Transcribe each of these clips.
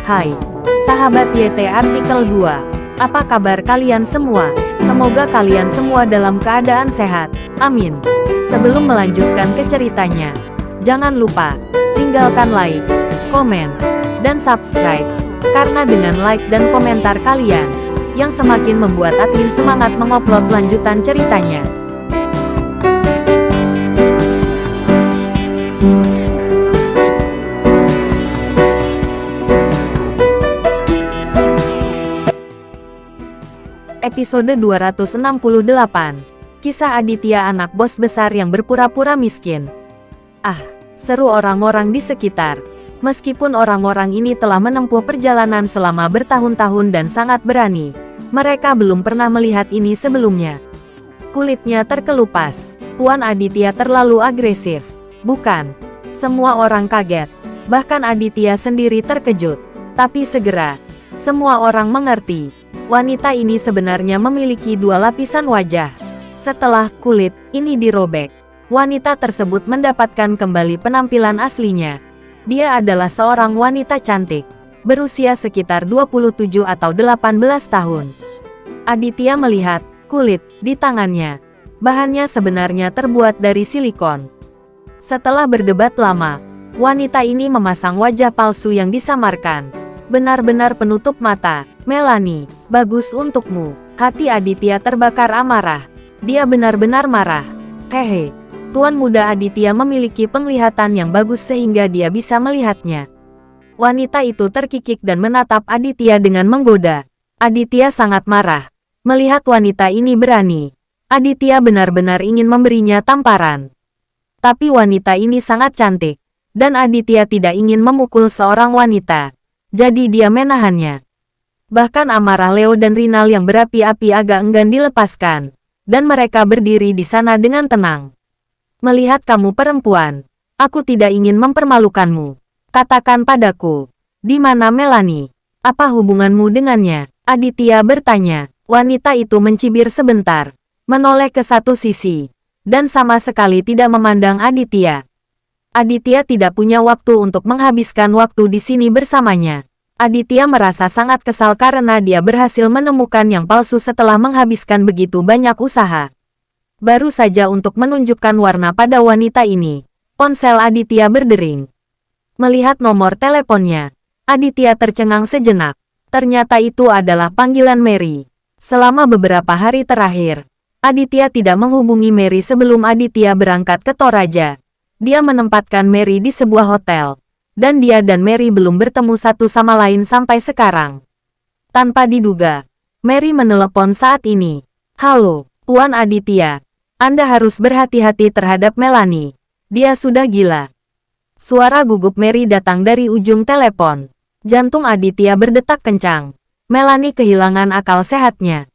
Hai, sahabat YT Artikel 2. Apa kabar kalian semua? Semoga kalian semua dalam keadaan sehat. Amin. Sebelum melanjutkan ke ceritanya, jangan lupa tinggalkan like, komen, dan subscribe. Karena dengan like dan komentar kalian, yang semakin membuat admin semangat mengupload lanjutan ceritanya. Episode 268. Kisah Aditya, anak bos besar yang berpura-pura miskin. Seru orang-orang di sekitar. Meskipun orang-orang ini telah menempuh perjalanan selama bertahun-tahun dan sangat berani, mereka belum pernah melihat ini sebelumnya. Kulitnya terkelupas. Tuan Aditya terlalu agresif. Bukan. Semua orang kaget. Bahkan Aditya sendiri terkejut. Tapi segera, semua orang mengerti. Wanita ini sebenarnya memiliki dua lapisan wajah. Setelah kulit ini dirobek, wanita tersebut mendapatkan kembali penampilan aslinya. Dia adalah seorang wanita cantik, berusia sekitar 27 atau 18 tahun. Aditya melihat kulit di tangannya. Bahannya sebenarnya terbuat dari silikon. Setelah berdebat lama, wanita ini memasang wajah palsu yang disamarkan. Benar-benar penutup mata. Melanie, bagus untukmu. Hati Aditya terbakar amarah. Dia benar-benar marah. Hehe. Tuan muda Aditya memiliki penglihatan yang bagus sehingga dia bisa melihatnya. Wanita itu terkikik dan menatap Aditya dengan menggoda. Aditya sangat marah. Melihat wanita ini berani, Aditya benar-benar ingin memberinya tamparan. Tapi wanita ini sangat cantik, dan Aditya tidak ingin memukul seorang wanita. Jadi dia menahannya. Bahkan amarah Leo dan Rinal yang berapi-api agak enggan dilepaskan, dan mereka berdiri di sana dengan tenang. Melihat kamu perempuan, aku tidak ingin mempermalukanmu. Katakan padaku, di mana Melanie? Apa hubunganmu dengannya? Aditya bertanya. Wanita itu mencibir sebentar, menoleh ke satu sisi, dan sama sekali tidak memandang Aditya. Aditya tidak punya waktu untuk menghabiskan waktu di sini bersamanya. Aditya merasa sangat kesal karena dia berhasil menemukan yang palsu setelah menghabiskan begitu banyak usaha. Baru saja untuk menunjukkan warna pada wanita ini, ponsel Aditya berdering. Melihat nomor teleponnya, Aditya tercengang sejenak. Ternyata itu adalah panggilan Mary. Selama beberapa hari terakhir, Aditya tidak menghubungi Mary sebelum Aditya berangkat ke Toraja. Dia menempatkan Mary di sebuah hotel. Dan dia dan Mary belum bertemu satu sama lain sampai sekarang. Tanpa diduga, Mary menelepon saat ini. Halo, Tuan Aditya. Anda harus berhati-hati terhadap Melanie. Dia sudah gila. Suara gugup Mary datang dari ujung telepon. Jantung Aditya berdetak kencang. Melanie kehilangan akal sehatnya.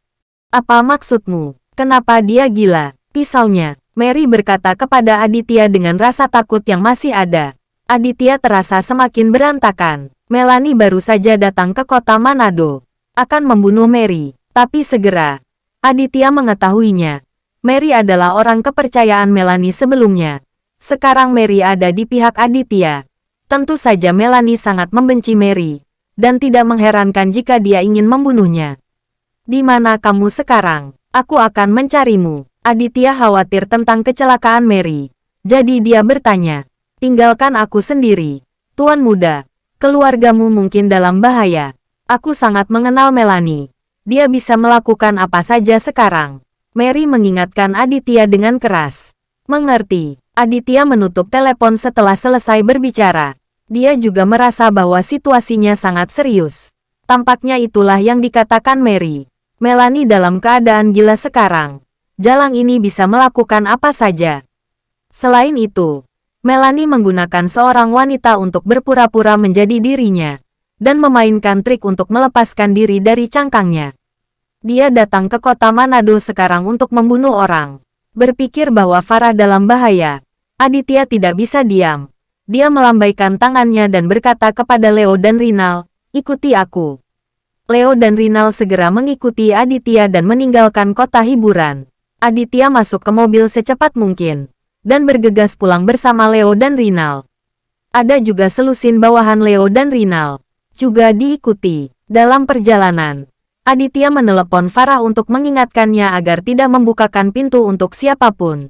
Apa maksudmu? Kenapa dia gila? Pisaunya, Mary berkata kepada Aditya dengan rasa takut yang masih ada. Aditya terasa semakin berantakan. Melanie baru saja datang ke kota Manado. Akan membunuh Mary. Tapi segera, Aditya mengetahuinya. Mary adalah orang kepercayaan Melanie sebelumnya. Sekarang Mary ada di pihak Aditya. Tentu saja Melanie sangat membenci Mary. Dan tidak mengherankan jika dia ingin membunuhnya. Di mana kamu sekarang? Aku akan mencarimu. Aditya khawatir tentang kecelakaan Mary. Jadi dia bertanya. Tinggalkan aku sendiri. Tuan muda, keluargamu mungkin dalam bahaya. Aku sangat mengenal Melanie. Dia bisa melakukan apa saja sekarang. Mary mengingatkan Aditya dengan keras. Mengerti. Aditya menutup telepon setelah selesai berbicara. Dia juga merasa bahwa situasinya sangat serius. Tampaknya itulah yang dikatakan Mary. Melanie dalam keadaan gila sekarang. Jalang ini bisa melakukan apa saja. Selain itu, Melanie menggunakan seorang wanita untuk berpura-pura menjadi dirinya, dan memainkan trik untuk melepaskan diri dari cangkangnya. Dia datang ke kota Manado sekarang untuk membunuh orang. Berpikir bahwa Farah dalam bahaya, Aditya tidak bisa diam. Dia melambaikan tangannya dan berkata kepada Leo dan Rinal, ikuti aku. Leo dan Rinal segera mengikuti Aditya dan meninggalkan kota hiburan. Aditya masuk ke mobil secepat mungkin dan bergegas pulang bersama Leo dan Rinal. Ada juga selusin bawahan Leo dan Rinal. juga diikuti. Dalam perjalanan, Aditya menelepon Farah untuk mengingatkannya agar tidak membukakan pintu untuk siapapun.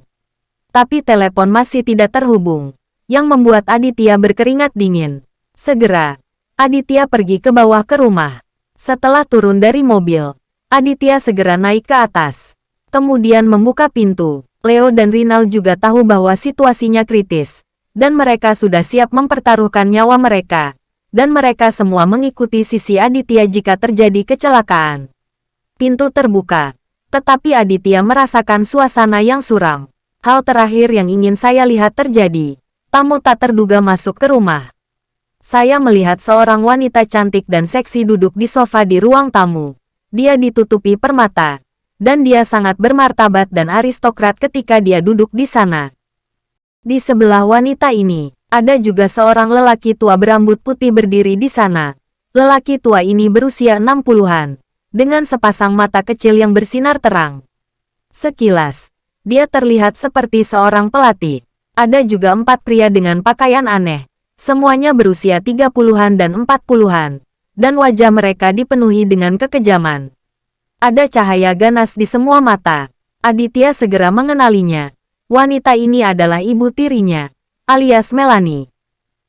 Tapi telepon masih tidak terhubung, yang membuat Aditya berkeringat dingin. Segera, Aditya pergi ke bawah ke rumah. Setelah turun dari mobil, Aditya segera naik ke atas. Kemudian membuka pintu. Leo dan Rinal juga tahu bahwa situasinya kritis, dan mereka sudah siap mempertaruhkan nyawa mereka. Dan mereka semua mengikuti sisi Aditya jika terjadi kecelakaan. Pintu terbuka, tetapi Aditya merasakan suasana yang suram. Hal terakhir yang ingin saya lihat terjadi. Tamu tak terduga masuk ke rumah. Saya melihat seorang wanita cantik dan seksi duduk di sofa di ruang tamu. Dia ditutupi permata, dan dia sangat bermartabat dan aristokrat ketika dia duduk di sana. Di sebelah wanita ini, ada juga seorang lelaki tua berambut putih berdiri di sana. Lelaki tua ini berusia 60-an, dengan sepasang mata kecil yang bersinar terang. Sekilas, dia terlihat seperti seorang pelatih. Ada juga 4 pria dengan pakaian aneh. Semuanya berusia 30-an dan 40-an, dan wajah mereka dipenuhi dengan kekejaman. Ada cahaya ganas di semua mata. Aditya segera mengenalinya. Wanita ini adalah ibu tirinya, alias Melanie.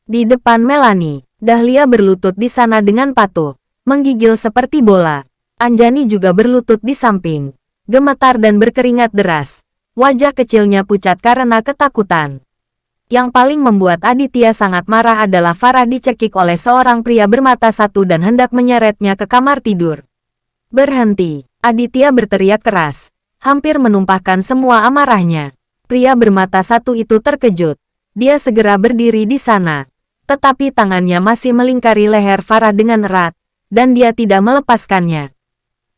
Di depan Melanie, Dahlia berlutut di sana dengan patuh, menggigil seperti bola. Anjani juga berlutut di samping, gemetar dan berkeringat deras. Wajah kecilnya pucat karena ketakutan. Yang paling membuat Aditya sangat marah adalah Farah dicekik oleh seorang pria bermata satu dan hendak menyeretnya ke kamar tidur. Berhenti, Aditya berteriak keras, hampir menumpahkan semua amarahnya. Pria bermata satu itu terkejut. Dia segera berdiri di sana, tetapi tangannya masih melingkari leher Farah dengan erat, dan dia tidak melepaskannya.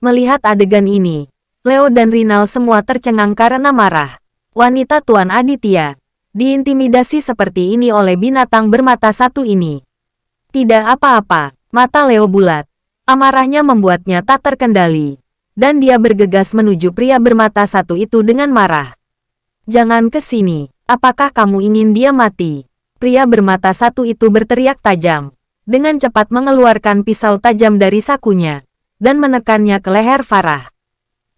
Melihat adegan ini, Leo dan Rinal semua tercengang karena marah. Wanita Tuan Aditya diintimidasi seperti ini oleh binatang bermata satu ini. Tidak apa-apa, mata Leo bulat. Amarahnya membuatnya tak terkendali, dan dia bergegas menuju pria bermata satu itu dengan marah. Jangan ke sini, apakah kamu ingin dia mati? Pria bermata satu itu berteriak tajam, dengan cepat mengeluarkan pisau tajam dari sakunya, dan menekannya ke leher Farah.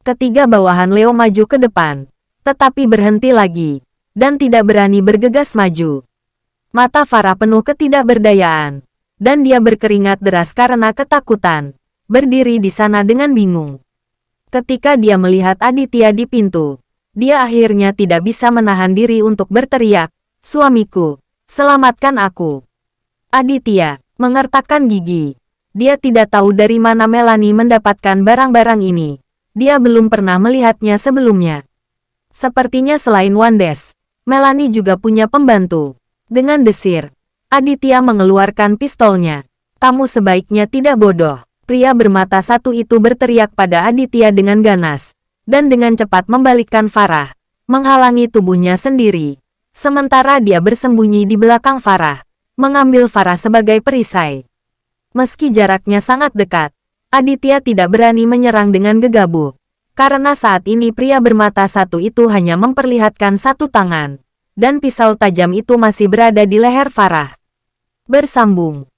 Ketiga bawahan Leo maju ke depan, tetapi berhenti lagi, dan tidak berani bergegas maju. Mata Farah penuh ketidakberdayaan, dan dia berkeringat deras karena ketakutan, berdiri di sana dengan bingung. Ketika dia melihat Aditya di pintu, dia akhirnya tidak bisa menahan diri untuk berteriak, "Suamiku, selamatkan aku." Aditya mengertakkan gigi. Dia tidak tahu dari mana Melanie mendapatkan barang-barang ini. Dia belum pernah melihatnya sebelumnya. Sepertinya selain Wandes, Melanie juga punya pembantu. Dengan desir, Aditya mengeluarkan pistolnya. "Kamu sebaiknya tidak bodoh." Pria bermata satu itu berteriak pada Aditya dengan ganas, dan dengan cepat membalikkan Farah, menghalangi tubuhnya sendiri. Sementara dia bersembunyi di belakang Farah, mengambil Farah sebagai perisai. Meski jaraknya sangat dekat, Aditya tidak berani menyerang dengan gegabah, karena saat ini pria bermata satu itu hanya memperlihatkan satu tangan, dan pisau tajam itu masih berada di leher Farah. Bersambung.